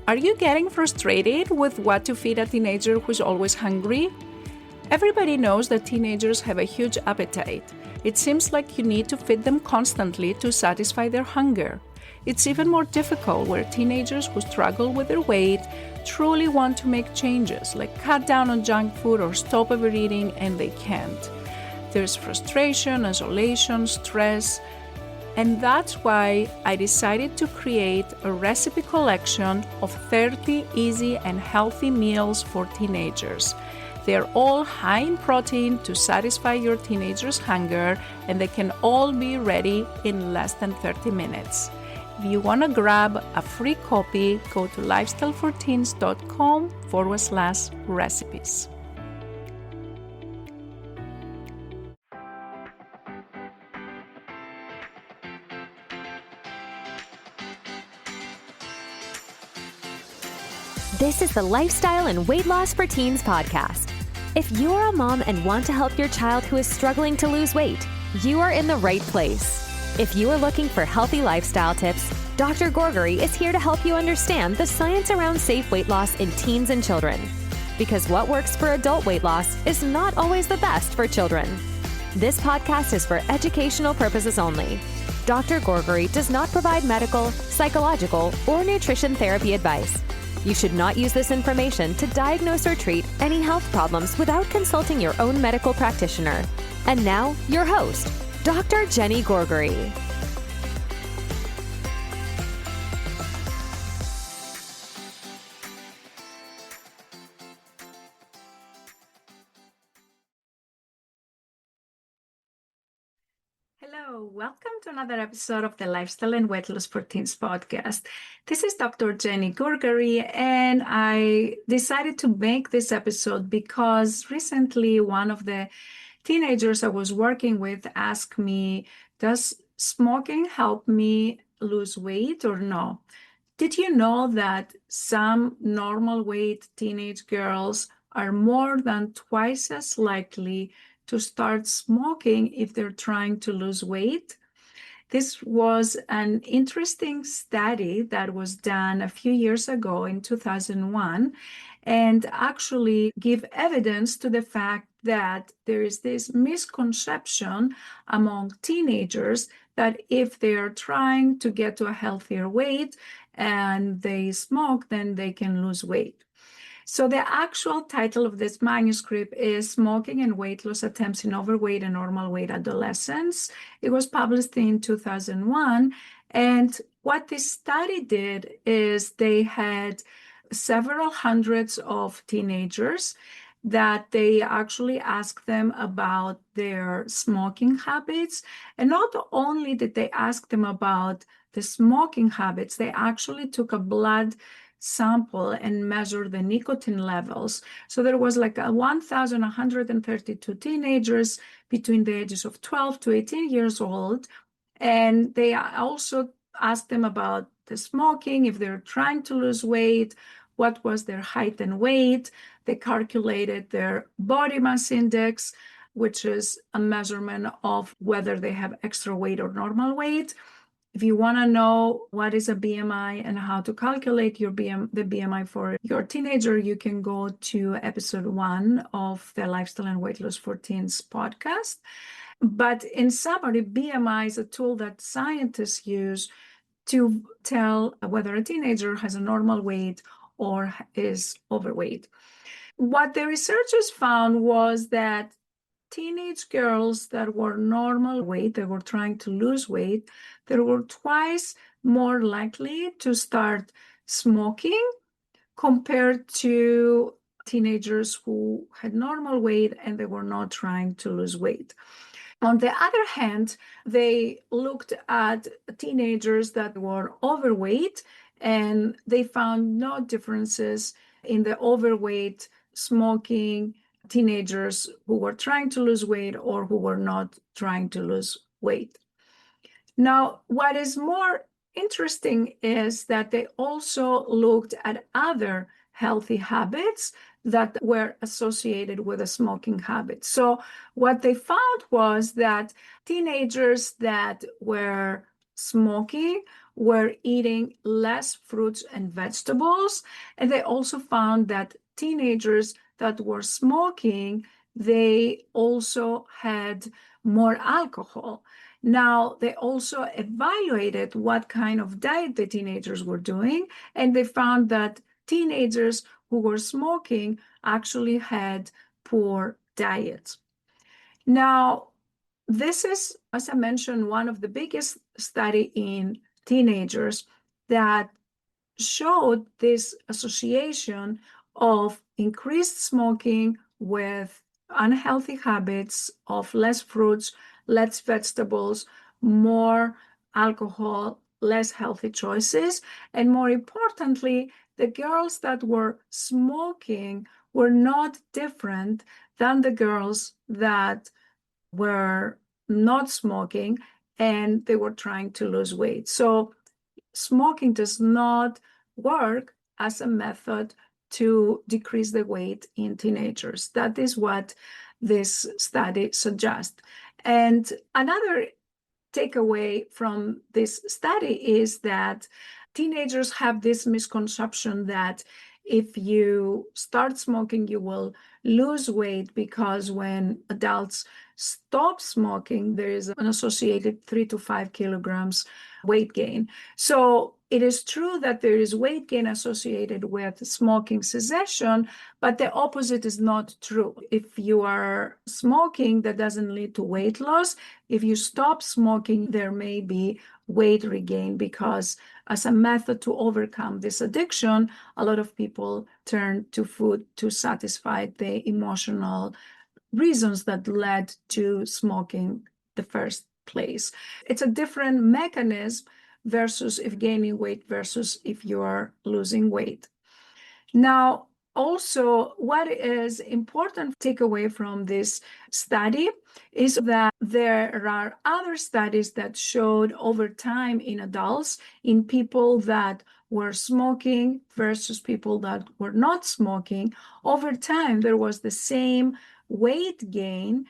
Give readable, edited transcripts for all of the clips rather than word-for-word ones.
Are you getting frustrated with what to feed a teenager who's always hungry? Everybody knows that teenagers have a huge appetite. It seems like you need to feed them constantly to satisfy their hunger. It's even more difficult where teenagers who struggle with their weight truly want to make changes, like cut down on junk food or stop overeating, and they can't. There's frustration, isolation, stress, and that's why I decided to create a recipe collection of 30 easy and healthy meals for teenagers. They're all high in protein to satisfy your teenager's hunger, and they can all be ready in less than 30 minutes. If you want to grab a free copy, go to lifestyleforteens.com/recipes. This is the Lifestyle and Weight Loss for Teens podcast. If you're a mom and want to help your child who is struggling to lose weight, you are in the right place. If you are looking for healthy lifestyle tips, Dr. Gourgari is here to help you understand the science around safe weight loss in teens and children. Because what works for adult weight loss is not always the best for children. This podcast is for educational purposes only. Dr. Gourgari does not provide medical, psychological, or nutrition therapy advice. You should not use this information to diagnose or treat any health problems without consulting your own medical practitioner. And now, your host, Dr. Jenny Gourgari. Hello, welcome to another episode of the Lifestyle and Weight Loss for Teens podcast. This is Dr. Jenny Gourgari, and I decided to make this episode because recently one of the teenagers I was working with asked me, does smoking help me lose weight or no? Did you know that some normal weight teenage girls are more than twice as likely to start smoking if they're trying to lose weight? This was an interesting study that was done a few years ago in 2001 and actually give evidence to the fact that there is this misconception among teenagers that if they are trying to get to a healthier weight and they smoke, then they can lose weight. So the actual title of this manuscript is Smoking and Weight Loss Attempts in Overweight and Normal Weight Adolescents. It was published in 2001. And what this study did is they had several hundreds of teenagers that they actually asked them about their smoking habits. And not only did they ask them about the smoking habits, they actually took a blood sample and measure the nicotine levels. So there was like 1,132 teenagers between the ages of 12 to 18 years old. And they also asked them about the smoking, if they're trying to lose weight, what was their height and weight. They calculated their body mass index, which is a measurement of whether they have extra weight or normal weight. If you want to know what is a BMI and how to calculate the BMI for your teenager, you can go to episode 1 of the Lifestyle and Weight Loss for Teens podcast. But in summary, BMI is a tool that scientists use to tell whether a teenager has a normal weight or is overweight. What the researchers found was that teenage girls that were normal weight, they were trying to lose weight, they were twice more likely to start smoking compared to teenagers who had normal weight and they were not trying to lose weight. On the other hand, they looked at teenagers that were overweight and they found no differences in the overweight smoking teenagers who were trying to lose weight or who were not trying to lose weight. Now, what is more interesting is that they also looked at other healthy habits that were associated with a smoking habit. So what they found was that teenagers that were smoking were eating less fruits and vegetables. And they also found that teenagers that were smoking, they also had more alcohol. Now, they also evaluated what kind of diet the teenagers were doing, and they found that teenagers who were smoking actually had poor diets. Now, this is, as I mentioned, one of the biggest study in teenagers that showed this association of increased smoking with unhealthy habits of less fruits, less vegetables, more alcohol, less healthy choices. And more importantly, the girls that were smoking were not different than the girls that were not smoking and they were trying to lose weight. So smoking does not work as a method to decrease the weight in teenagers. That is what this study suggests. And another takeaway from this study is that teenagers have this misconception that if you start smoking, you will lose weight, because when adults stop smoking, there is an associated 3 to 5 kilograms weight gain. So it is true that there is weight gain associated with smoking cessation, but the opposite is not true. If you are smoking, that doesn't lead to weight loss. If you stop smoking, there may be weight regain, because as a method to overcome this addiction, a lot of people turn to food to satisfy the emotional reasons that led to smoking the first place. It's a different mechanism versus if gaining weight versus if you are losing weight. Now, also, what is important to take away from this study is that there are other studies that showed over time in adults, in people that were smoking versus people that were not smoking, over time there was the same weight gain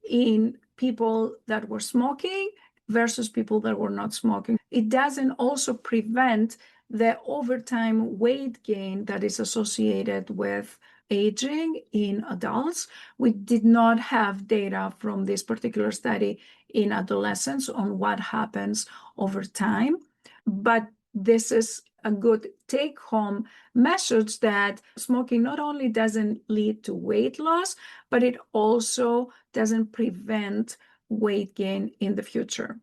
in people that were smoking versus people that were not smoking. It doesn't also prevent the overtime weight gain that is associated with aging in adults. We did not have data from this particular study in adolescents on what happens over time, but this is a good take-home message that smoking not only doesn't lead to weight loss, but it also doesn't prevent weight gain in the future.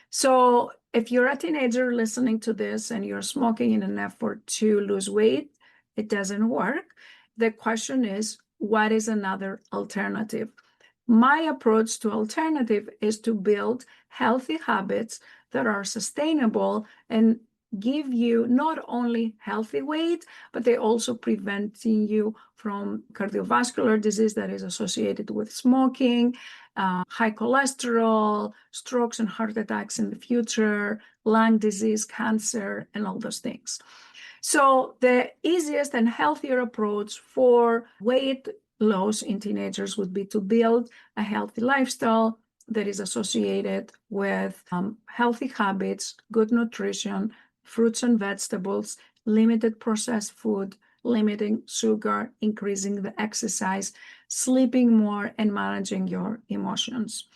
So if you're a teenager listening to this and you're smoking in an effort to lose weight, it doesn't work. The question is, what is another alternative? My approach to alternative is to build healthy habits that are sustainable and give you not only healthy weight, but they also preventing you from cardiovascular disease that is associated with smoking, high cholesterol, strokes and heart attacks in the future, lung disease, cancer, and all those things. So the easiest and healthier approach for weight loss in teenagers would be to build a healthy lifestyle that is associated with healthy habits, good nutrition, fruits and vegetables, limited processed food, limiting sugar, increasing the exercise, sleeping more, and managing your emotions.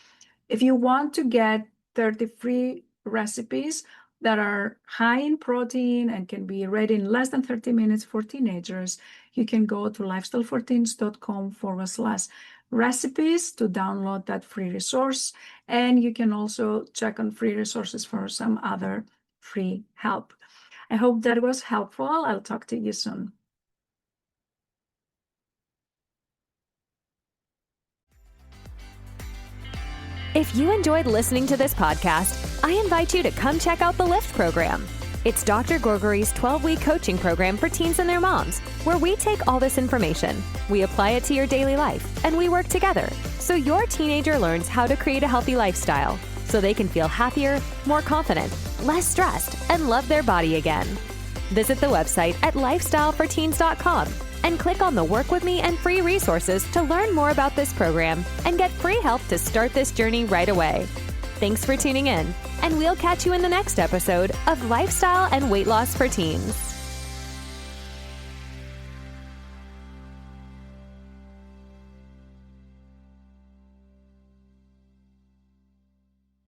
If you want to get 30 free recipes that are high in protein and can be ready in less than 30 minutes for teenagers, you can go to lifestyleforteens.com/recipes to download that free resource. And you can also check on free resources for some other free help. I hope that was helpful. I'll talk to you soon. If you enjoyed listening to this podcast, I invite you to come check out the LIFT program. It's Dr. Gourgari's 12-week coaching program for teens and their moms, where we take all this information, we apply it to your daily life, and we work together so your teenager learns how to create a healthy lifestyle so they can feel happier, more confident, less stressed, and love their body again. Visit the website at lifestyleforteens.com and click on the Work With Me and free resources to learn more about this program and get free help to start this journey right away. Thanks for tuning in, and we'll catch you in the next episode of Lifestyle and Weight Loss for Teens.